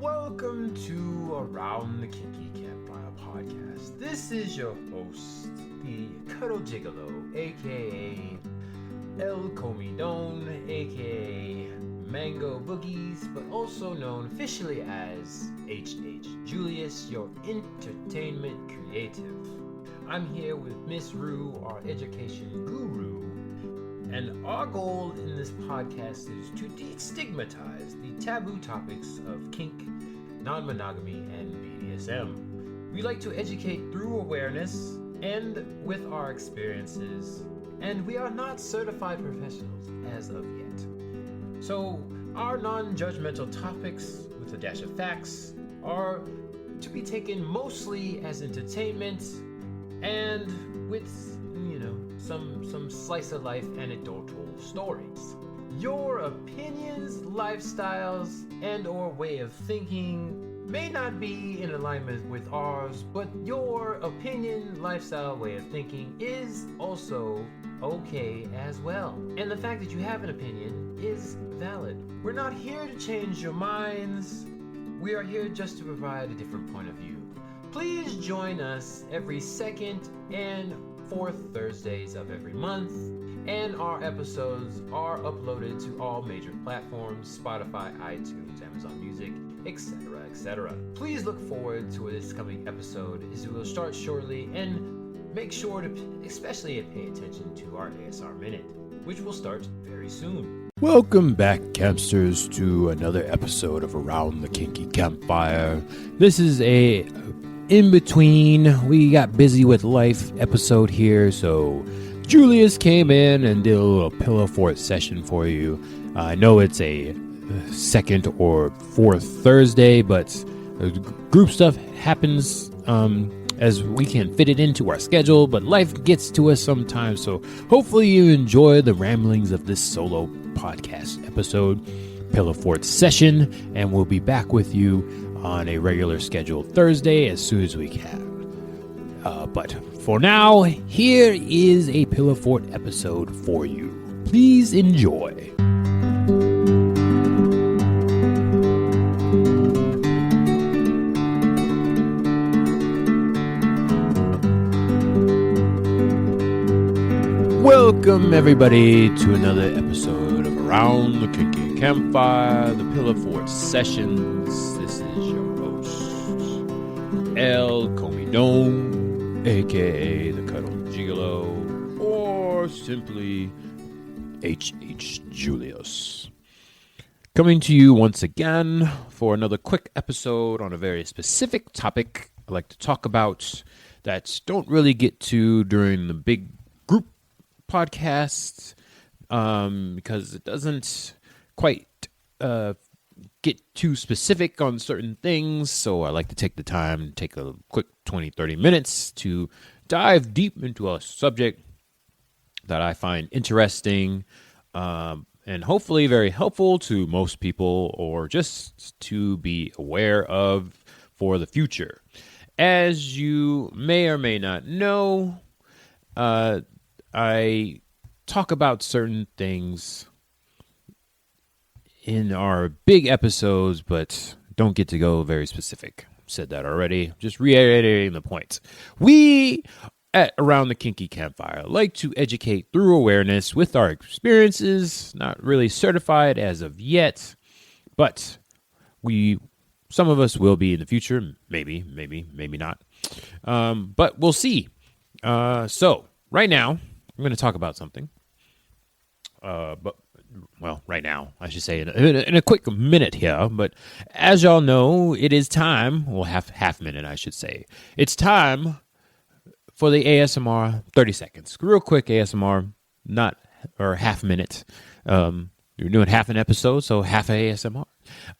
Welcome to Around the Kinky Campfire podcast. This is your host, the Cuddle Gigolo, aka elacomy, aka Mango Boogies, but also known officially as HH Julius, your entertainment creative. I'm here with Miss Rue, our education guru, and our goal in this podcast is to destigmatize the taboo topics of kink, non-monogamy, and BDSM. We like to educate through awareness and with our experiences, and we are not certified professionals as of yet. So our non-judgmental topics with a dash of facts are to be taken mostly as entertainment and with, some slice of life anecdotal stories. Your opinions, lifestyles, and or way of thinking may not be in alignment with ours, but your opinion, lifestyle, way of thinking is also okay as well. And the fact that you have an opinion is valid. We're not here to change your minds. We are here just to provide a different point of view. Please join us every second and fourth Thursdays of every month, and our episodes are uploaded to all major platforms: Spotify, iTunes, Amazon Music, etc., etc. Please look forward to this coming episode, as we will start shortly, and make sure to especially pay attention to our ASR Minute, which will start very soon. Welcome back, campsters, to another episode of Around the Kinky Campfire. This is a in-between, we got busy with life episode here, so Julius came in and did a little pillow fort session for you. I know it's a second or fourth Thursday, but group stuff happens as we can fit it into our schedule, but life gets to us sometimes, so hopefully you enjoy the ramblings of this solo podcast episode, pillow fort session, and we'll be back with you on a regular scheduled Thursday as soon as we can. But for now, here is a Pillow Fort episode for you. Please enjoy. Welcome everybody to another episode of Around the Kinky Campfire, the Pillow Fort Sessions. This is your host, El Comidon, aka the Cuddle Gigolo, or simply HH Julius. Coming to you once again for another quick episode on a very specific topic I like to talk about that don't really get to during the big group podcasts because it doesn't quite get too specific on certain things, so I like to take the time, take a quick 20-30 minutes to dive deep into a subject that I find interesting and hopefully very helpful to most people, or just to be aware of for the future. As you may or may not know, I talk about certain things in our big episodes, but don't get to go very specific. Said that already. Just reiterating the point. We at Around the Kinky Campfire like to educate through awareness with our experiences. Not really certified as of yet, but some of us will be in the future. Maybe not. But we'll see. So right now, I'm going to talk about something. Right now, I should say, in a quick minute here. But as y'all know, it is time, half minute, I should say. It's time for the ASMR 30 seconds. Real quick ASMR, half minute. You're doing half an episode, so half ASMR.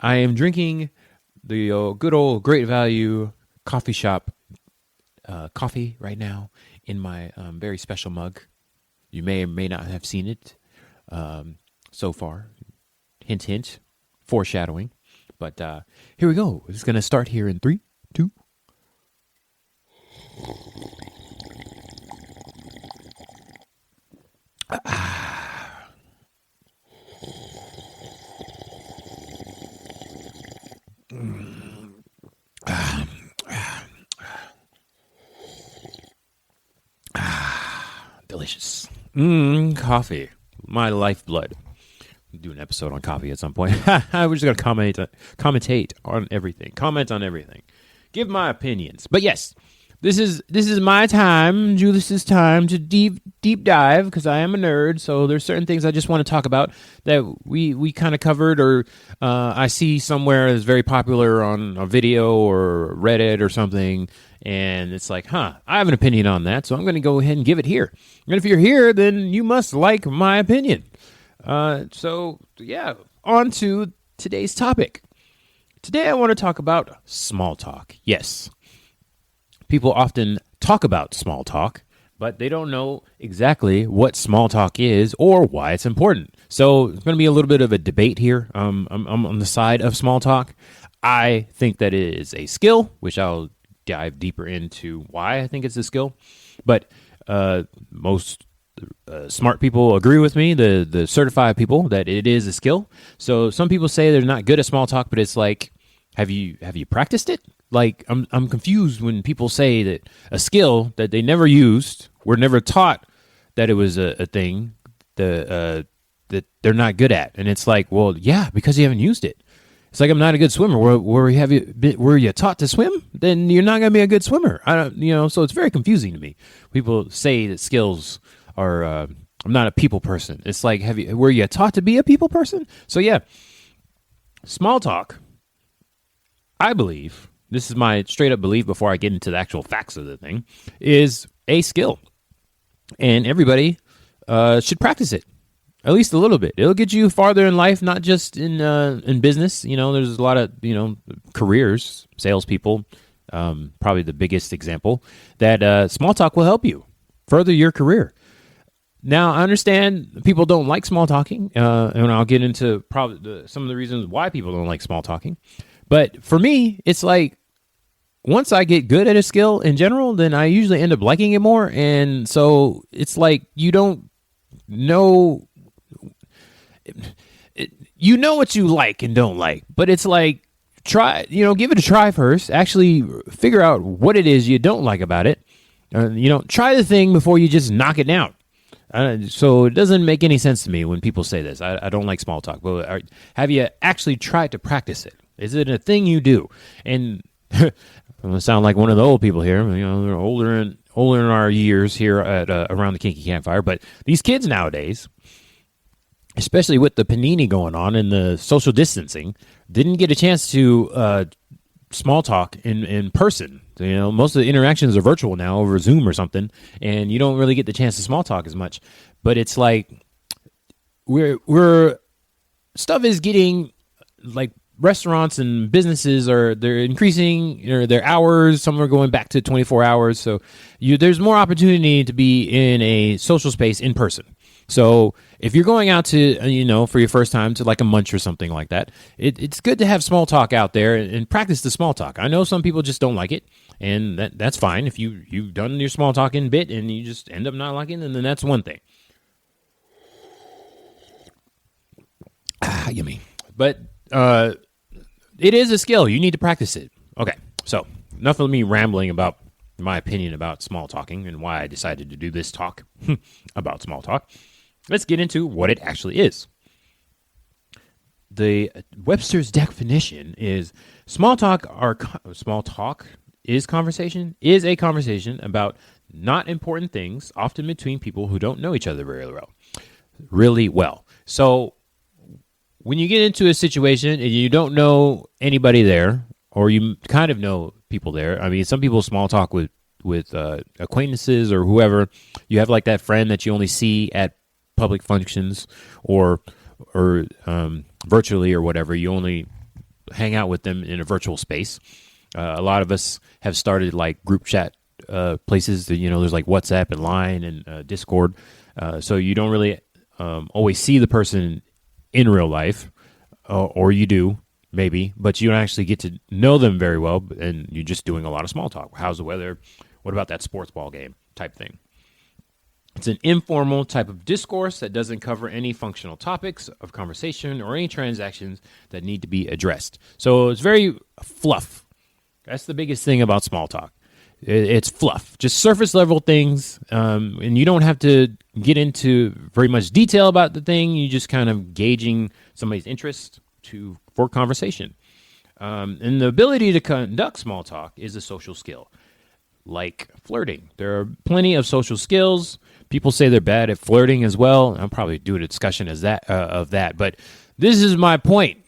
I am drinking the good old Great Value coffee shop coffee right now in my very special mug. You may or may not have seen it so far. Hint, hint, foreshadowing. But here we go. It's going to start here in 3, 2. delicious. Coffee, my lifeblood. We'll do an episode on coffee at some point. We're just going to commentate on everything. Comment on everything. Give my opinions. But yes, this is my time, Julius's time, to deep dive, because I am a nerd, so there's certain things I just want to talk about that we kind of covered, or I see somewhere that's very popular on a video or Reddit or something, and it's like, I have an opinion on that, so I'm going to go ahead and give it here. And if you're here, then you must like my opinion. So, yeah, on to today's topic. Today I want to talk about small talk. Yes. People often talk about small talk, but they don't know exactly what small talk is or why it's important. So it's going to be a little bit of a debate here. I'm on the side of small talk. I think that it is a skill, which I'll dive deeper into why I think it's a skill. But most smart people agree with me, the certified people, that it is a skill. So some people say they're not good at small talk, but it's like, have you practiced it? Like, I'm confused when people say that a skill that they never used, were never taught that it was a thing that they're not good at. And it's like, well, yeah, because you haven't used it. It's like, I'm not a good swimmer. Were you taught to swim? Then you're not going to be a good swimmer. So it's very confusing to me. People say that skills are, I'm not a people person. It's like, were you taught to be a people person? So yeah, small talk, I believe, this is my straight up belief before I get into the actual facts of the thing, is a skill. And everybody should practice it, at least a little bit. It'll get you farther in life, not just in business. There's a lot of, careers, salespeople, probably the biggest example, that small talk will help you further your career. Now, I understand people don't like small talking, and I'll get into probably some of the reasons why people don't like small talking. But for me, it's like, once I get good at a skill in general, then I usually end up liking it more. And so it's like, you don't know, you know what you like and don't like, but it's like, give it a try first. Actually figure out what it is you don't like about it. Try the thing before you just knock it down. So it doesn't make any sense to me when people say this. I don't like small talk. But have you actually tried to practice it? Is it a thing you do? And I'm going to sound like one of the old people here. They're older in our years here at around the Kinky Campfire. But these kids nowadays, especially with the panini going on and the social distancing, didn't get a chance to small talk in person. Most of the interactions are virtual now over Zoom or something, and you don't really get the chance to small talk as much. But it's like we're stuff is getting like. Restaurants and businesses they're increasing their hours. Some are going back to 24 hours. So there's more opportunity to be in a social space in person. So if you're going out to, for your first time to like a munch or something like that, it's good to have small talk out there and practice the small talk. I know some people just don't like it, and that's fine. If you've done your small talking bit and you just end up not liking it, then that's one thing. Yummy. But, it is a skill. You need to practice it. Okay, so enough of me rambling about my opinion about small talking and why I decided to do this talk about small talk. Let's get into what it actually is. The Webster's definition is small talk is a conversation about not important things, often between people who don't know each other really well. So when you get into a situation and you don't know anybody there, or you kind of know people there, I mean, some people small talk with acquaintances or whoever. You have like that friend that you only see at public functions or virtually or whatever. You only hang out with them in a virtual space. A lot of us have started like group chat places that, there's like WhatsApp and Line and Discord. So you don't really always see the person in real life, or you do, maybe, but you don't actually get to know them very well, and you're just doing a lot of small talk. How's the weather? What about that sports ball game type thing? It's an informal type of discourse that doesn't cover any functional topics of conversation or any transactions that need to be addressed. So it's very fluff. That's the biggest thing about small talk. It's fluff, just surface level things, and you don't have to get into very much detail about the thing. You just kind of gauging somebody's interest for conversation. And the ability to conduct small talk is a social skill, like flirting. There are plenty of social skills. People say they're bad at flirting as well. I'll probably do a discussion of that, but this is my point.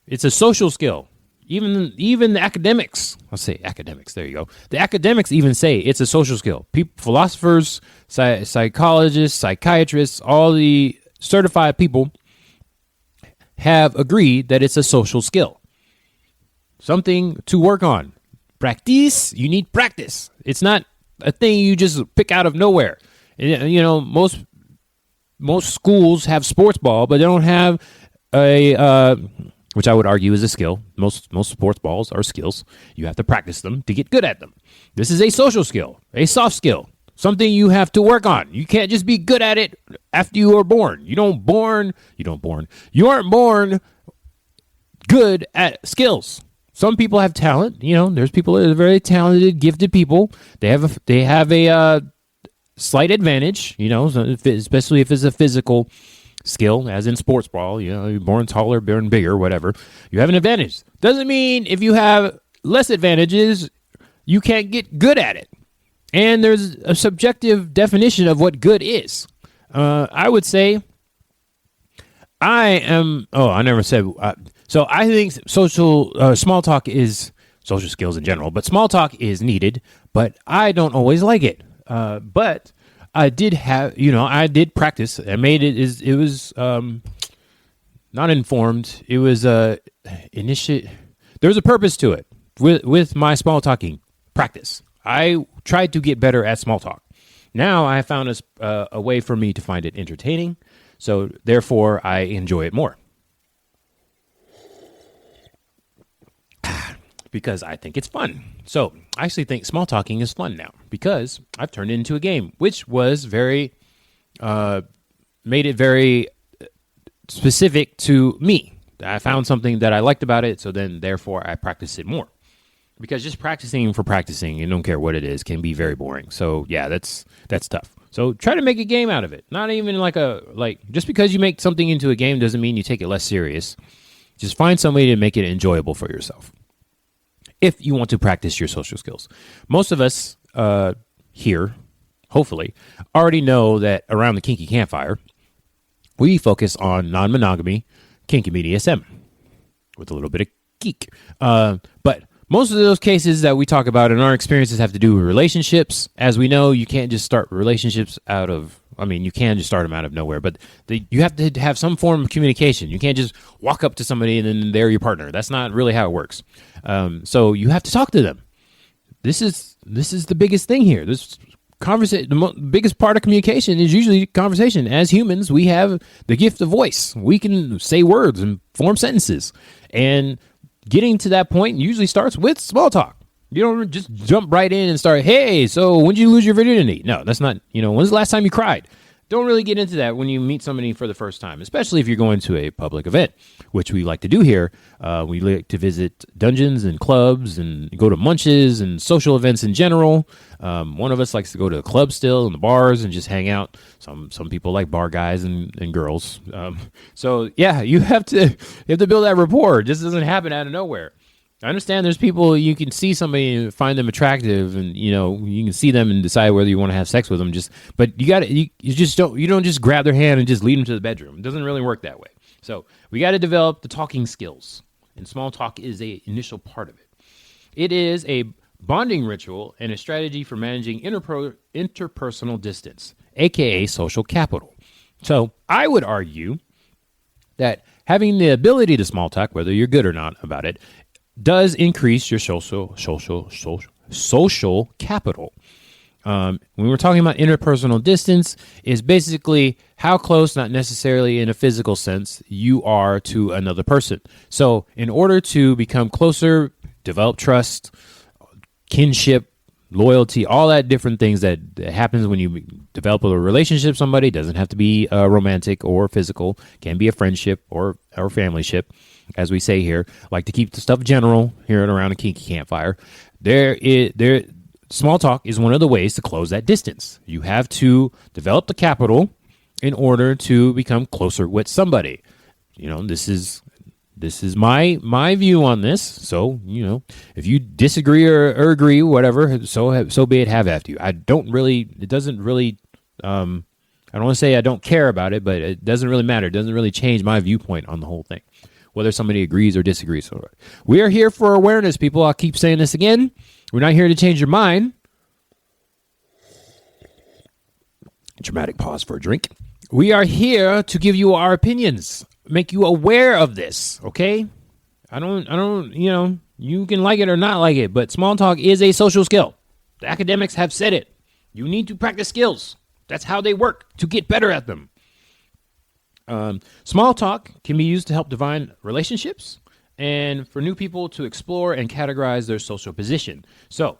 It's a social skill. Even the academics, I'll say academics, there you go. The academics even say it's a social skill. Philosophers, psychologists, psychiatrists, all the certified people have agreed that it's a social skill. Something to work on. Practice, you need practice. It's not a thing you just pick out of nowhere. You know, most schools have sports ball, but they don't have which I would argue is a skill. Most sports balls are skills. You have to practice them to get good at them. This is a social skill, a soft skill, something you have to work on. You can't just be good at it after you are born. You aren't born good at skills. Some people have talent. You know, there's people that are very talented, gifted people. They have a slight advantage, you know, especially if it's a physical skill, as in sports ball. You know, you're born taller, born bigger, whatever. You have an advantage. Doesn't mean if you have less advantages, you can't get good at it. And there's a subjective definition of what good is. I would say I never said. So I think small talk is social skills in general, but small talk is needed, but I don't always like it. But I did practice. I made it. It was not informed. It was initiate. There was a purpose to it with my small talking practice. I tried to get better at small talk. Now I found a way for me to find it entertaining. So therefore, I enjoy it more. Because I think it's fun. So I actually think small talking is fun now because I've turned it into a game, which was made it very specific to me. I found something that I liked about it, so then therefore I practice it more. Because just practicing for practicing, and don't care what it is, can be very boring. So yeah, that's tough. So try to make a game out of it. Not even just because you make something into a game doesn't mean you take it less serious. Just find some way to make it enjoyable for yourself. If you want to practice your social skills. Most of us here, hopefully, already know that around the kinky campfire, we focus on non-monogamy, kinky BDSM, with a little bit of geek. But most of those cases that we talk about in our experiences have to do with relationships. As we know, you can't just start relationships you can just start them out of nowhere, but you have to have some form of communication. You can't just walk up to somebody and then they're your partner. That's not really how it works. So you have to talk to them. This is the biggest thing here. The biggest part of communication is usually conversation. As humans, we have the gift of voice. We can say words and form sentences. And getting to that point usually starts with small talk. You don't just jump right in and start, hey, so when did you lose your virginity? No, that's not, when's the last time you cried? Don't really get into that when you meet somebody for the first time, especially if you're going to a public event, which we like to do here. We like to visit dungeons and clubs and go to munches and social events in general. One of us likes to go to the club still and the bars and just hang out. Some people like bar guys and girls. So yeah, you have to build that rapport. It just doesn't happen out of nowhere. I understand there's people you can see somebody and find them attractive, and you can see them and decide whether you want to have sex with them. But you don't just grab their hand and just lead them to the bedroom. It doesn't really work that way. So we got to develop the talking skills, and small talk is a initial part of it. It is a bonding ritual and a strategy for managing interpersonal distance, aka social capital. So I would argue that having the ability to small talk, whether you're good or not about it, does increase your social capital. When we're talking about interpersonal distance, is basically how close, not necessarily in a physical sense, you are to another person. So in order to become closer, develop trust, kinship, loyalty, all that different things that happens when you develop a relationship with somebody. It doesn't have to be romantic or physical. It can be a friendship or family ship. As we say here, like to keep the stuff general here and around a kinky campfire. The small talk is one of the ways to close that distance. You have to develop the capital in order to become closer with somebody. This is my view on this. So, if you disagree or agree, whatever, so be it, have after you. I don't want to say I don't care about it, but it doesn't really matter. It doesn't really change my viewpoint on the whole thing, whether somebody agrees or disagrees. So we are here for awareness, people. I'll keep saying this again. We're not here to change your mind. Dramatic pause for a drink. We are here to give you our opinions, make you aware of this, okay? I don't, you can like it or not like it, but small talk is a social skill. The academics have said it. You need to practice skills. That's how they work, to get better at them. Small talk can be used to help define relationships and for new people to explore and categorize their social position. So,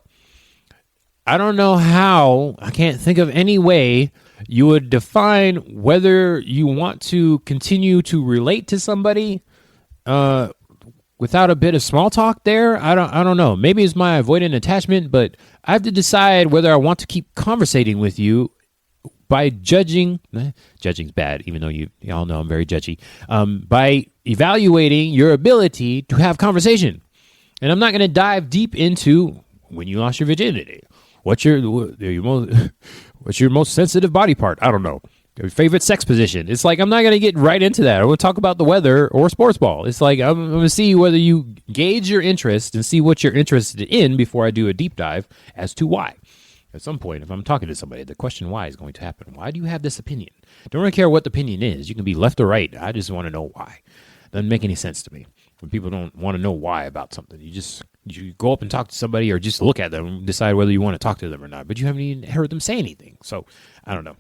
I don't know how, I can't think of any way you would define whether you want to continue to relate to somebody without a bit of small talk there. I don't know. Maybe it's my avoidant attachment, but I have to decide whether I want to keep conversating with you by judging. Judging's bad, even though you all know I'm very judgy. By evaluating your ability to have conversation. And I'm not going to dive deep into when you lost your virginity. What's your most sensitive body part? I don't know. Your favorite sex position. It's like I'm not going to get right into that. I want to talk about the weather or sports ball. It's like I'm going to see whether you gauge your interest and see what you're interested in before I do a deep dive as to why. At some point, if I'm talking to somebody, the question why is going to happen. Why do you have this opinion? Don't really care what the opinion is. You can be left or right. I just want to know why. Doesn't make any sense to me when people don't want to know why about something. You go up and talk to somebody or just look at them and decide whether you want to talk to them or not. But you haven't even heard them say anything. So, I don't know.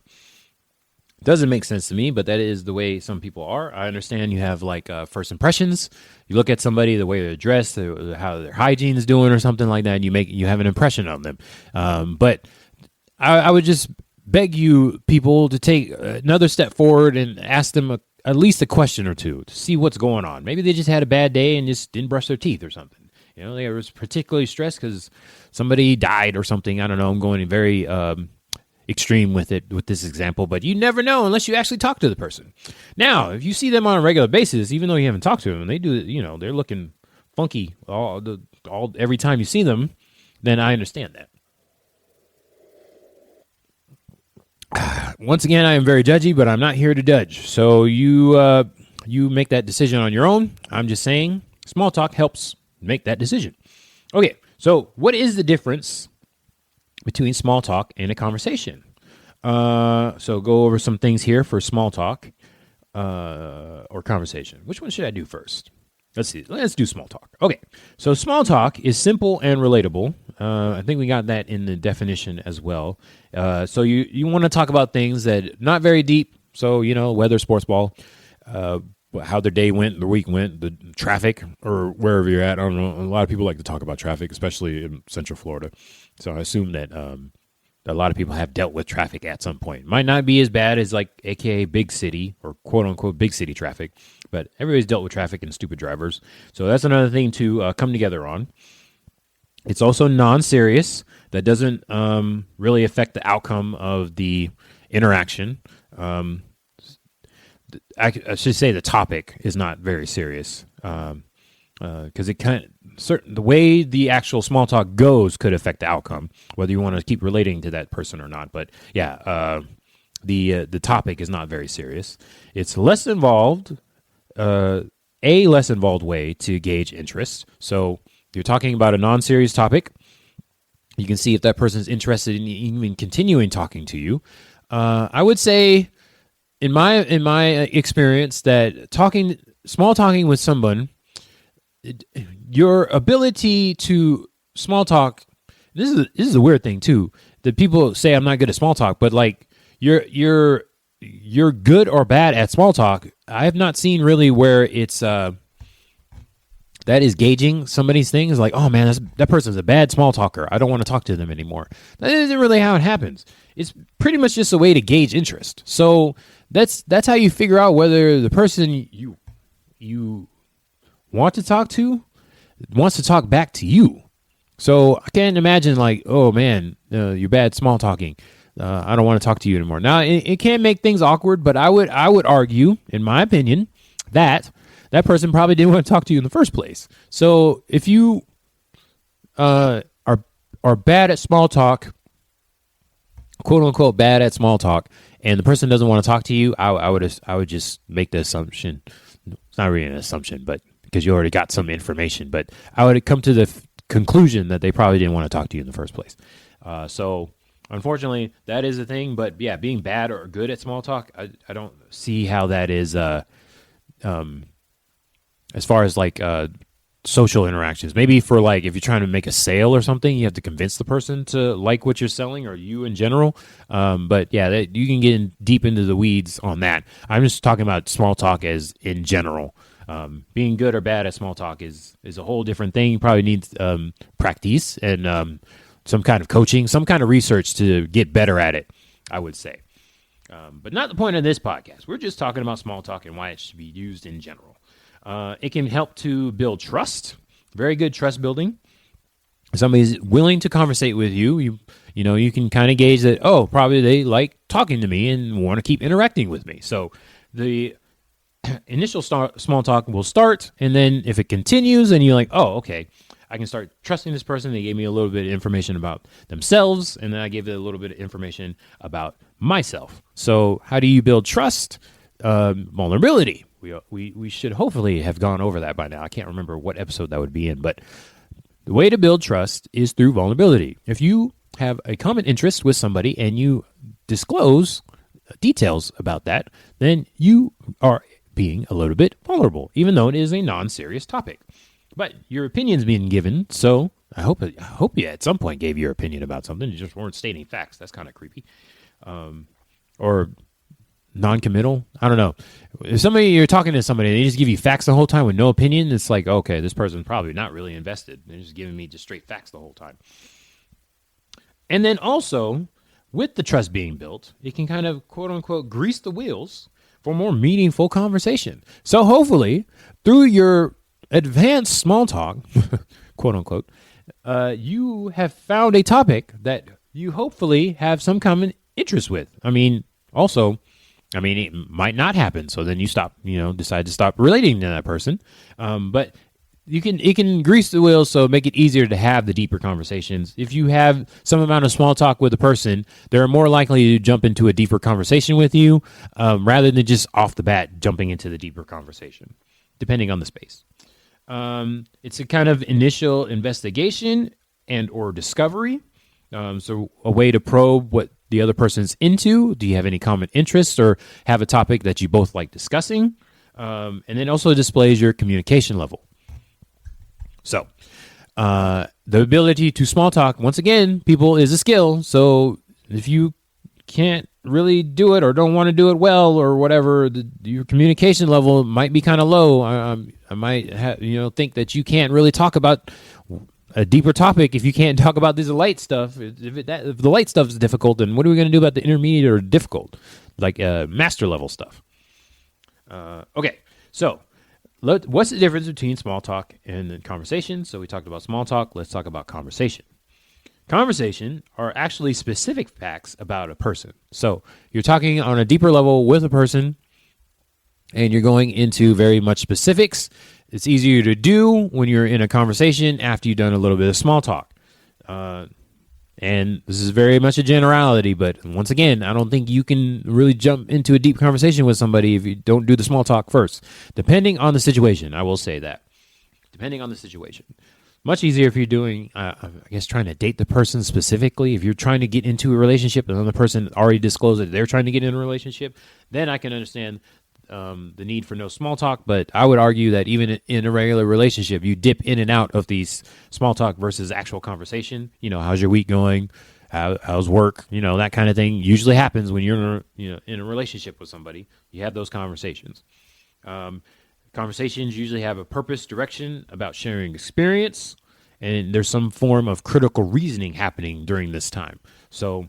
Doesn't make sense to me, but that is the way some people are. I understand you have first impressions. You look at somebody, the way they're dressed, how their hygiene is doing or something like that, and you have an impression of them. But I would just beg you people to take another step forward and ask them at least a question or two to see what's going on. Maybe they just had a bad day and just didn't brush their teeth or something. They were particularly stressed because somebody died or something. I don't know. I'm going very extreme with this example, but you never know unless you actually talk to the person. Now, if you see them on a regular basis, even though you haven't talked to them, they do, they're looking funky every time you see them, then I understand that. Once again, I am very judgy, but I'm not here to judge. So you make that decision on your own. I'm just saying small talk helps make that decision. Okay, so what is the difference between small talk and a conversation? So go over some things here for small talk or conversation. Which one should I do first? Let's see. Let's do small talk. Okay, so small talk is simple and relatable. I think we got that in the definition as well. So you want to talk about things that not very deep. So, weather, sports ball, how their day went, their week went, the traffic, or wherever you're at. I don't know. A lot of people like to talk about traffic, especially in Central Florida. So I assume that a lot of people have dealt with traffic at some point. Might not be as bad as AKA big city or quote unquote big city traffic, but everybody's dealt with traffic and stupid drivers. So that's another thing to come together on. It's also non-serious. That doesn't really affect the outcome of the interaction. I should say the topic is not very serious because it the way the actual small talk goes could affect the outcome, whether you want to keep relating to that person or not. But yeah, the topic is not very serious. It's less involved, a less involved way to gauge interest. So you're talking about a non-serious topic. You can see if that person's interested in even continuing talking to you. I would say, in my experience, that small talking with someone, your ability to small talk. This is a weird thing too. That people say I'm not good at small talk, but you're good or bad at small talk. I have not seen really where it's that is gauging somebody's things. Like, oh man, that person's a bad small talker. I don't want to talk to them anymore. That isn't really how it happens. It's pretty much just a way to gauge interest. So that's how you figure out whether the person you want to talk to wants to talk back to you. So I can't imagine like, oh man, you're bad small talking. I don't want to talk to you anymore. Now it can make things awkward, but I would argue, in my opinion, that person probably didn't want to talk to you in the first place. So if you are bad at small talk, quote unquote bad at small talk, and the person doesn't want to talk to you, I would just make the assumption. It's not really an assumption, but because you already got some information, but I would come to the conclusion that they probably didn't want to talk to you in the first place. So unfortunately, that is a thing. But yeah, being bad or good at small talk, I don't see how that is. As far as like social interactions, maybe for like if you're trying to make a sale or something, you have to convince the person to like what you're selling or you in general. But yeah, you can get deep into the weeds on that. I'm just talking about small talk as in general. Being good or bad at small talk is a whole different thing. You probably need practice and some kind of coaching, some kind of research to get better at it, I would say. But not the point of this podcast. We're just talking about small talk and why it should be used in general. It can help to build trust. Very good trust building. If somebody's willing to conversate with you, you can kind of gauge that, oh, probably they like talking to me and want to keep interacting with me. So the initial small talk will start, and then if it continues and you're like, oh, okay, I can start trusting this person. They gave me a little bit of information about themselves, and then I gave it a little bit of information about myself. So how do you build trust? Vulnerability. We should hopefully have gone over that by now. I can't remember what episode that would be in, but the way to build trust is through vulnerability. If you have a common interest with somebody and you disclose details about that, then you are being a little bit vulnerable, even though it is a non-serious topic. But your opinion's being given, so I hope you at some point gave your opinion about something. You just weren't stating facts. That's kind of creepy. Or non-committal. I don't know. If you're talking to somebody and they just give you facts the whole time with no opinion, it's like, okay, this person's probably not really invested. They're just giving me just straight facts the whole time. And then also, with the trust being built, it can kind of, quote unquote, grease the wheels for more meaningful conversation. So hopefully, through your advanced small talk, quote unquote, you have found a topic that you hopefully have some common interest with. It might not happen. So then you decide to stop relating to that person. But it can grease the wheels, so make it easier to have the deeper conversations. If you have some amount of small talk with a person, they're more likely to jump into a deeper conversation with you, rather than just off the bat jumping into the deeper conversation, depending on the space. It's a kind of initial investigation and or discovery. So a way to probe what the other person's into. Do you have any common interests or have a topic that you both like discussing? And then also displays your communication level. So the ability to small talk, once again, people, is a skill. So if you can't really do it or don't want to do it well or whatever, your communication level might be kind of low. I might think that you can't really talk about a deeper topic if you can't talk about this light stuff. If the light stuff is difficult, then what are we going to do about the intermediate or difficult, like master level stuff? Okay, so what's the difference between small talk and conversation? So we talked about small talk. Let's talk about conversation. Conversation are actually specific facts about a person. So you're talking on a deeper level with a person, and you're going into very much specifics. It's easier to do when you're in a conversation after you've done a little bit of small talk. And this is very much a generality, but once again, I don't think you can really jump into a deep conversation with somebody if you don't do the small talk first. Depending on the situation, I will say that. Depending on the situation. Much easier if you're doing, trying to date the person specifically. If you're trying to get into a relationship and the person already disclosed that they're trying to get in a relationship, then I can understand the need for no small talk. But I would argue that even in a regular relationship, you dip in and out of these small talk versus actual conversation. How's your week going? How's work? That kind of thing usually happens when you're in a relationship with somebody. You have those conversations. Conversations usually have a purpose, direction, about sharing experience, and there's some form of critical reasoning happening during this time. So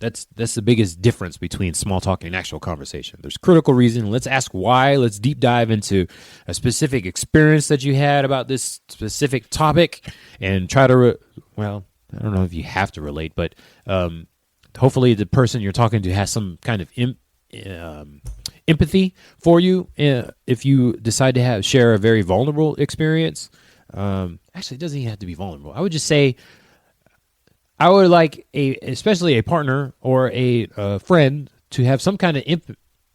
That's the biggest difference between small talk and actual conversation. There's critical reason. Let's ask why. Let's deep dive into a specific experience that you had about this specific topic and try to, I don't know if you have to relate, but hopefully the person you're talking to has some kind of empathy for you if you decide to share a very vulnerable experience. Actually, it doesn't even have to be vulnerable. I would just say I would like especially a partner or a friend to have some kind of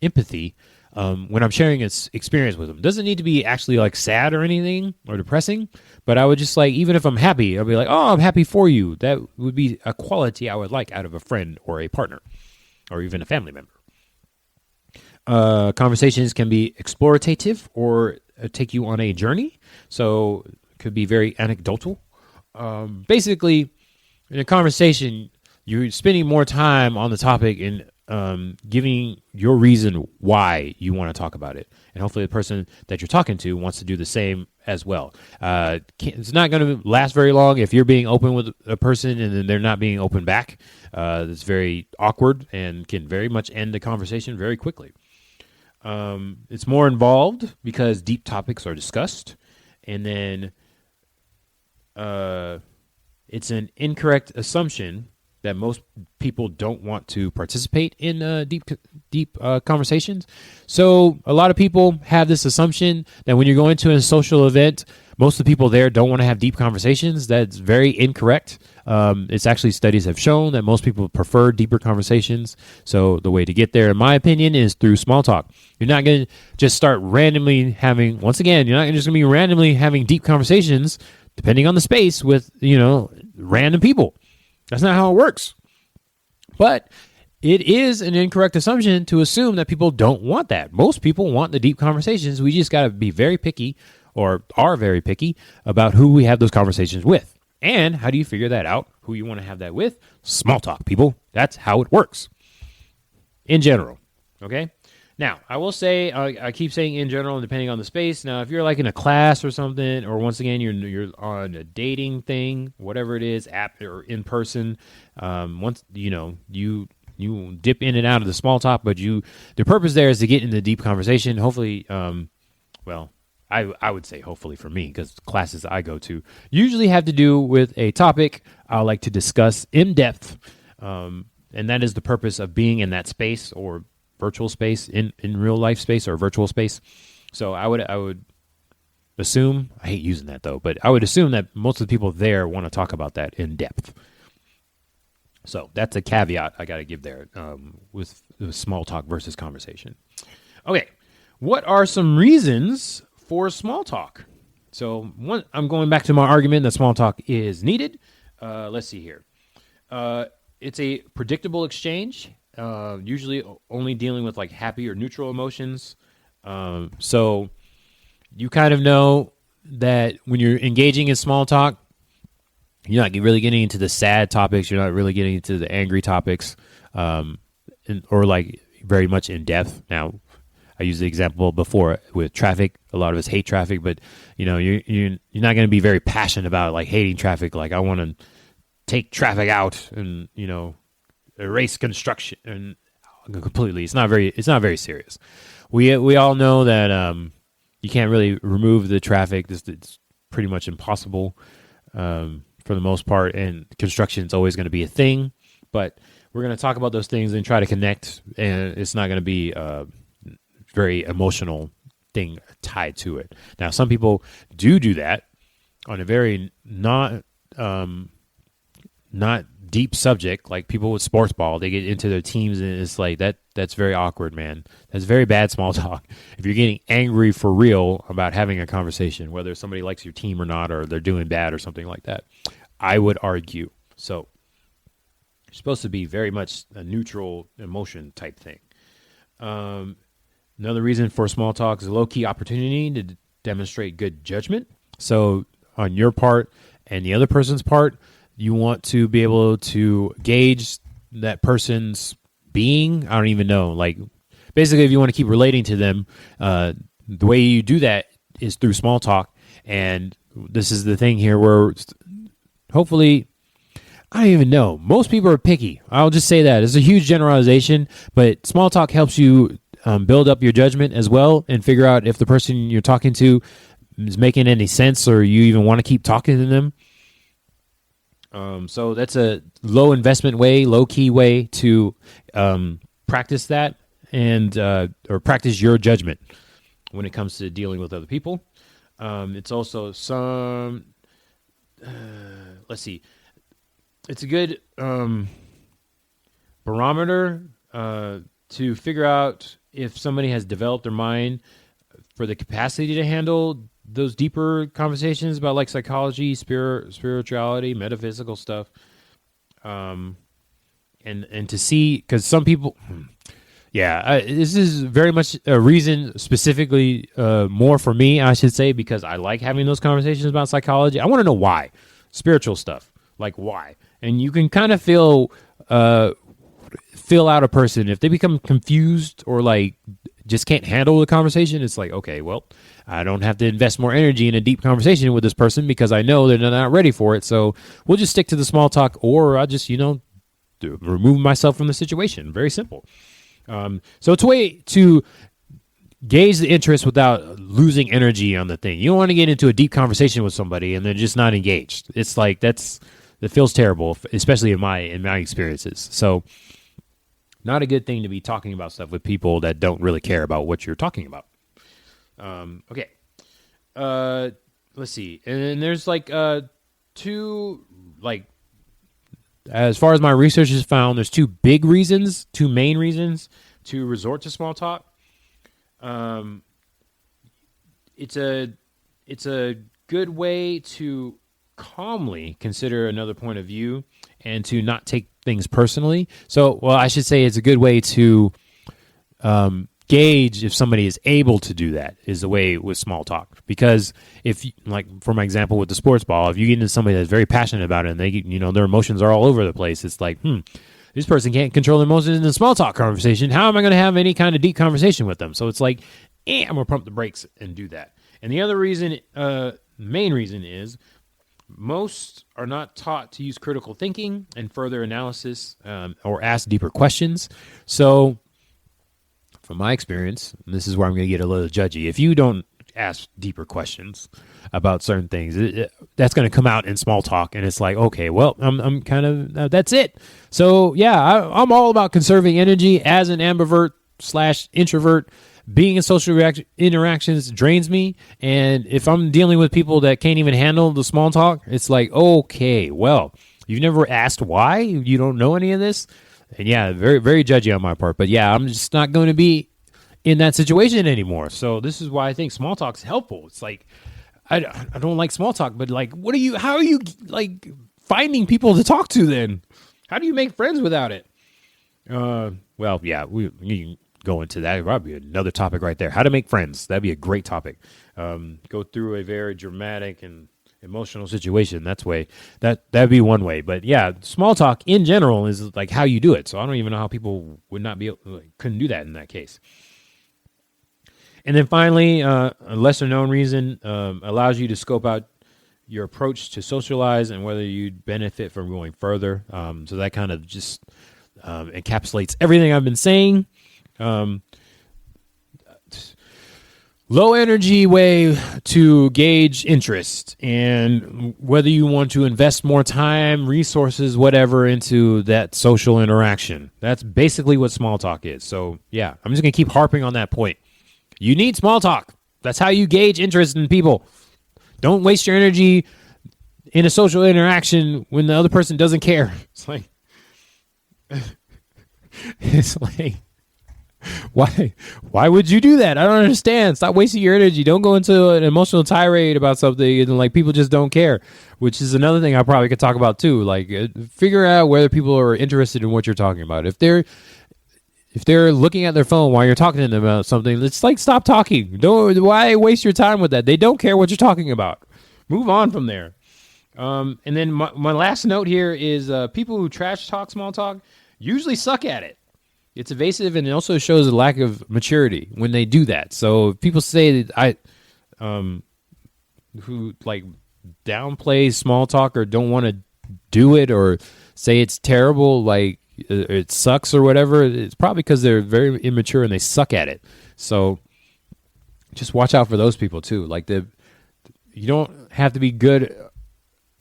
empathy when I'm sharing its experience with them. It doesn't need to be actually like sad or anything or depressing, but I would just like, even if I'm happy, I'll be like, oh, I'm happy for you. That would be a quality I would like out of a friend or a partner or even a family member. Conversations can be explorative or take you on a journey. So it could be very anecdotal. Basically, in a conversation, you're spending more time on the topic and giving your reason why you want to talk about it. And hopefully the person that you're talking to wants to do the same as well. It's not going to last very long if you're being open with a person and then they're not being open back. It's very awkward and can very much end the conversation very quickly. It's more involved because deep topics are discussed. And then it's an incorrect assumption that most people don't want to participate in deep conversations. So a lot of people have this assumption that when you're going to a social event, most of the people there don't want to have deep conversations. That's very incorrect. It's actually studies have shown that most people prefer deeper conversations. So the way to get there, in my opinion, is through small talk. You're not going to just start randomly having, once again, you're not just going to be randomly having deep conversations depending on the space with, random people. That's not how it works. But it is an incorrect assumption to assume that people don't want that. Most people want the deep conversations. We just got to be very picky, or are very picky, about who we have those conversations with. And how do you figure that out? Who you want to have that with? Small talk, people. That's how it works. In general. Okay? Now, I will say, I keep saying in general, depending on the space. Now, if you're like in a class or something, or once again, you're on a dating thing, whatever it is, app or in person, once, you dip in and out of the small talk, but the purpose there is to get into deep conversation. Hopefully, I would say hopefully for me, because classes I go to usually have to do with a topic I like to discuss in depth. And that is the purpose of being in that space or virtual space, in real life space or virtual space. So I would assume, I hate using that though, but I would assume that most of the people there want to talk about that in depth. So that's a caveat I got to give there with small talk versus conversation. Okay, what are some reasons for small talk? So I'm going back to my argument that small talk is needed. Let's see here. It's a predictable exchange. Usually only dealing with like happy or neutral emotions. So you kind of know that when you're engaging in small talk, you're not really getting into the sad topics. You're not really getting into the angry topics, or like very much in depth. Now, I used the example before with traffic. A lot of us hate traffic, but you're not going to be very passionate about like hating traffic. Like I want to take traffic out and erase construction and completely. It's not very serious. We all know that you can't really remove the traffic. It's pretty much impossible for the most part, and construction is always going to be a thing. But we're going to talk about those things and try to connect, and it's not going to be a very emotional thing tied to it. Now, some people do that on a very not deep subject, like people with sports ball. They get into their teams and it's like that's very awkward, man. That's very bad small talk. If you're getting angry for real about having a conversation, whether somebody likes your team or not, or they're doing bad or something like that, I would argue. So you're supposed to be very much a neutral emotion type thing. Another reason for small talk is a low-key opportunity to demonstrate good judgment. So on your part and the other person's part, you want to be able to gauge that person's being. I don't even know. Like, basically, if you want to keep relating to them, the way you do that is through small talk. And this is the thing here where hopefully, I don't even know. Most people are picky. I'll just say that. It's a huge generalization, but small talk helps you build up your judgment as well and figure out if the person you're talking to is making any sense or you even want to keep talking to them. So that's a low investment way, low key way to practice that and or practice your judgment when it comes to dealing with other people. It's also some, let's see, it's a good barometer to figure out if somebody has developed their mind for the capacity to handle those deeper conversations about like psychology, spirituality, metaphysical stuff. And to see, because some people, this is very much a reason specifically more for me, I should say, because I like having those conversations about psychology. I want to know why. Spiritual stuff, like why. And you can kind of feel out a person if they become confused or like just can't handle the conversation. It's like, okay, well, I don't have to invest more energy in a deep conversation with this person because I know they're not ready for it. So we'll just stick to the small talk, or I just, remove myself from the situation. Very simple. So it's a way to gauge the interest without losing energy on the thing. You don't want to get into a deep conversation with somebody and they're just not engaged. It's like that feels terrible, especially in my experiences. So not a good thing to be talking about stuff with people that don't really care about what you're talking about. Okay. Let's see. And then there's like two, like, as far as my research has found, there's two main reasons to resort to small talk. It's a good way to calmly consider another point of view and to not take things personally. So, well, I should say it's a good way to gauge if somebody is able to do that, is the way with small talk. Because if, like, for my example with the sports ball, if you get into somebody that's very passionate about it and they, their emotions are all over the place, it's like, this person can't control their emotions in a small talk conversation. How am I going to have any kind of deep conversation with them? So it's like, I'm going to pump the brakes and do that. And the other reason, main reason is most are not taught to use critical thinking and further analysis or ask deeper questions. So from my experience, and this is where I'm going to get a little judgy, if you don't ask deeper questions about certain things, that's going to come out in small talk, and it's like, okay, well, I'm kind of that's it. So yeah, I'm all about conserving energy as an ambivert/introvert. Being in social interactions drains me, and if I'm dealing with people that can't even handle the small talk, it's like, okay, well, you've never asked why, you don't know any of this. And yeah, very, very judgy on my part. But yeah, I'm just not going to be in that situation anymore. So this is why I think small talk is helpful. It's like, I don't like small talk, but like, how are you like finding people to talk to then? How do you make friends without it? Well, yeah, we can go into that. It'd probably be another topic right there. How to make friends. That'd be a great topic. Go through a very dramatic and emotional situation. That'd be one way. But yeah, small talk in general is like how you do it. So I don't even know how people would not be couldn't do that in that case. And then finally, a lesser known reason allows you to scope out your approach to socialize and whether you'd benefit from going further. So that kind of just encapsulates everything I've been saying. Low energy way to gauge interest and whether you want to invest more time, resources, whatever into that social interaction. That's basically what small talk is. So yeah, I'm just going to keep harping on that point. You need small talk. That's how you gauge interest in people. Don't waste your energy in a social interaction when the other person doesn't care. It's like, why would you do that? I don't understand. Stop wasting your energy. Don't go into an emotional tirade about something and like people just don't care, which is another thing I probably could talk about too. Like figure out whether people are interested in what you're talking about. If they're looking at their phone while you're talking to them about something, it's like, stop talking. Why waste your time with that? They don't care what you're talking about. Move on from there. And then my last note here is people who trash talk small talk usually suck at it. It's evasive and it also shows a lack of maturity when they do that. So if people say that who like downplay small talk or don't want to do it or say it's terrible, like it sucks or whatever, it's probably because they're very immature and they suck at it. So just watch out for those people too. Like you don't have to be good,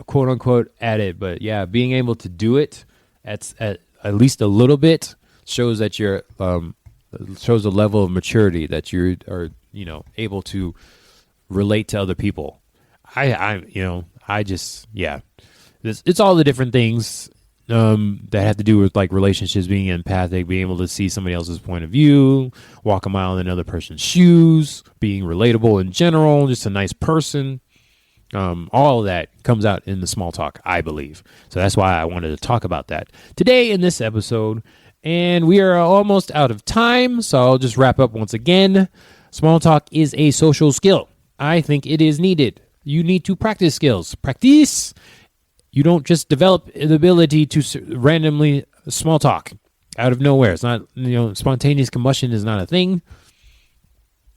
quote unquote, at it, but yeah, being able to do it at least a little bit shows that you're shows a level of maturity that you are, able to relate to other people. It's all the different things that have to do with like relationships, being empathic, being able to see somebody else's point of view, walk a mile in another person's shoes, being relatable in general, just a nice person. All of that comes out in the small talk, I believe. So that's why I wanted to talk about that today in this episode. And we are almost out of time, so I'll just wrap up once again. Small talk is a social skill. I think it is needed. You need to practice skills. Practice. You don't just develop the ability to randomly small talk out of nowhere. It's not, spontaneous combustion is not a thing.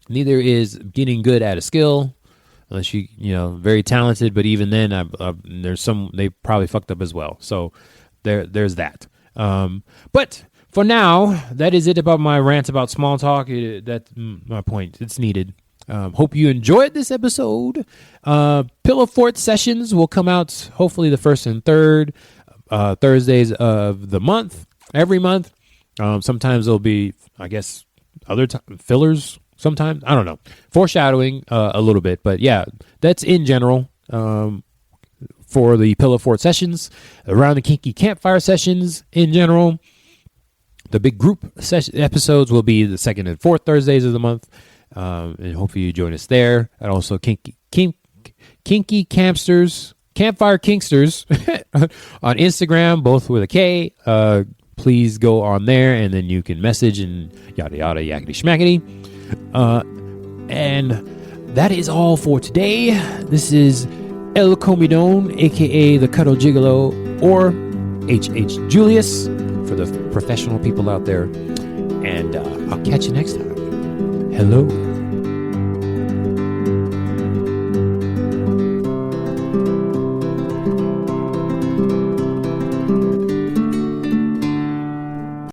Neither is getting good at a skill. Unless very talented, but even then, they probably fucked up as well. So there's that. But for now, that is it about my rant about small talk. That's my point. It's needed. Hope you enjoyed this episode. Pillow Fort sessions will come out hopefully the first and third Thursdays of the month, every month. Sometimes there'll be, I guess, fillers. Sometimes, I don't know, foreshadowing a little bit, but yeah, that's in general for the Pillow Fort sessions. Around the Kinky Campfire sessions in general. The big group episodes will be the second and fourth Thursdays of the month, and hopefully you join us there. And also Kinky Campsters, Campfire Kinksters on Instagram, both with a K. Please go on there, and then you can message and yada yada yakety schmackety. And that is all for today. This is El Comidon, aka the Cuddle Gigolo, or HH Julius for the professional people out there. And I'll catch you next time. Hello.